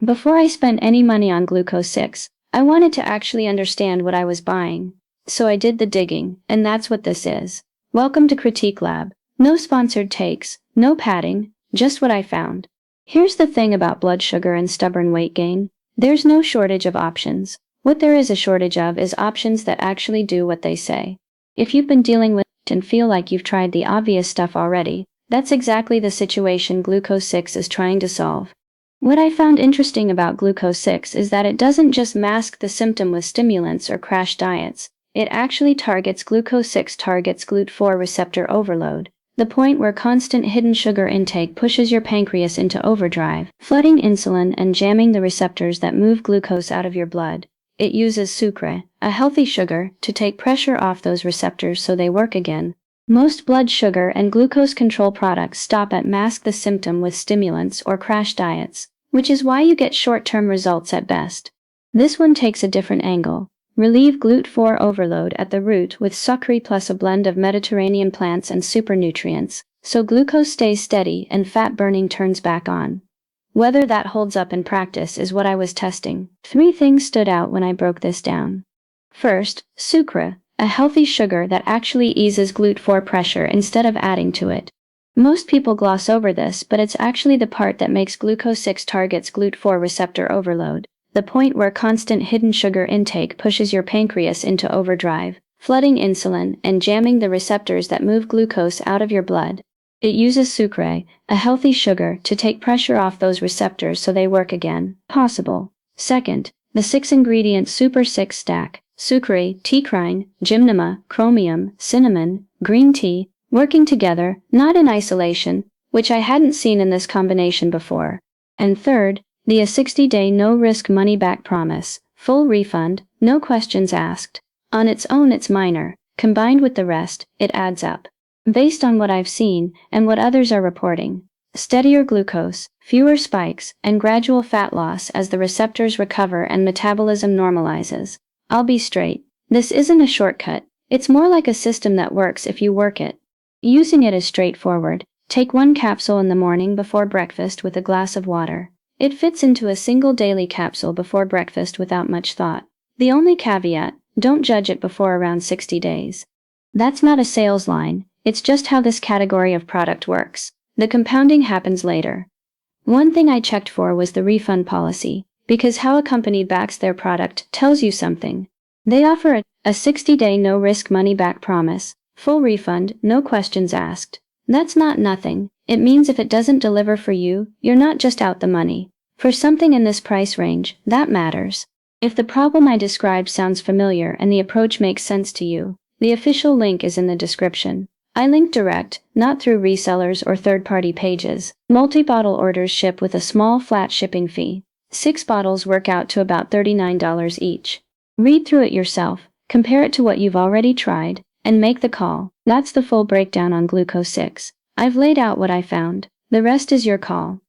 Before I spent any money on Gluco6, I wanted to actually understand what I was buying. So I did the digging, and that's what this is. Welcome to CritiqLab. No sponsored takes, no padding, just what I found. Here's the thing about blood sugar and stubborn weight gain. There's no shortage of options. What there is a shortage of is options that actually do what they say. If you've been dealing with it and feel like you've tried the obvious stuff already, that's exactly the situation Gluco6 is trying to solve. What I found interesting about Gluco6 is that it doesn't just mask the symptom with stimulants or crash diets. It actually targets Gluco4 receptor overload, the point where constant hidden sugar intake pushes your pancreas into overdrive, flooding insulin and jamming the receptors that move glucose out of your blood. It uses sucre, a healthy sugar, to take pressure off those receptors so they work again. Most blood sugar and glucose control products stop at mask the symptom with stimulants or crash diets, which is why you get short-term results at best. This one takes a different angle. Relieve Glut4 overload at the root with sucre plus a blend of Mediterranean plants and supernutrients, so glucose stays steady and fat burning turns back on. Whether that holds up in practice is what I was testing. 3 things stood out when I broke this down. First, sucre, a healthy sugar that actually eases Glut4 pressure instead of adding to it. Most people gloss over this, but it's actually the part that makes Gluco6 targets Glut4 receptor overload, the point where constant hidden sugar intake pushes your pancreas into overdrive, flooding insulin and jamming the receptors that move glucose out of your blood. It uses sucre, a healthy sugar, to take pressure off those receptors so they work again. Possible. Second, the 6-ingredient Super 6 stack, sucre, teacrine, gymnema, chromium, cinnamon, green tea, working together, not in isolation, which I hadn't seen in this combination before. And third, the 60-day no-risk money-back promise, full refund, no questions asked. On its own it's minor, combined with the rest, it adds up. Based on what I've seen, and what others are reporting, steadier glucose, fewer spikes, and gradual fat loss as the receptors recover and metabolism normalizes. I'll be straight, this isn't a shortcut, it's more like a system that works if you work it. Using it is straightforward. Take 1 capsule in the morning before breakfast with a glass of water. It fits into a single daily capsule before breakfast without much thought. The only caveat, don't judge it before around 60 days. That's not a sales line, it's just how this category of product works. The compounding happens later. One thing I checked for was the refund policy, because how a company backs their product tells you something. They offer a 60-day no-risk money-back promise, full refund, no questions asked. That's not nothing. It means if it doesn't deliver for you, you're not just out the money. For something in this price range, that matters. If the problem I described sounds familiar and the approach makes sense to you, the official link is in the description. I link direct, not through resellers or third-party pages. Multi-bottle orders ship with a small flat shipping fee. 6 bottles work out to about $39 each. Read through it yourself, compare it to what you've already tried, and make the call. That's the full breakdown on Gluco6. I've laid out what I found. The rest is your call.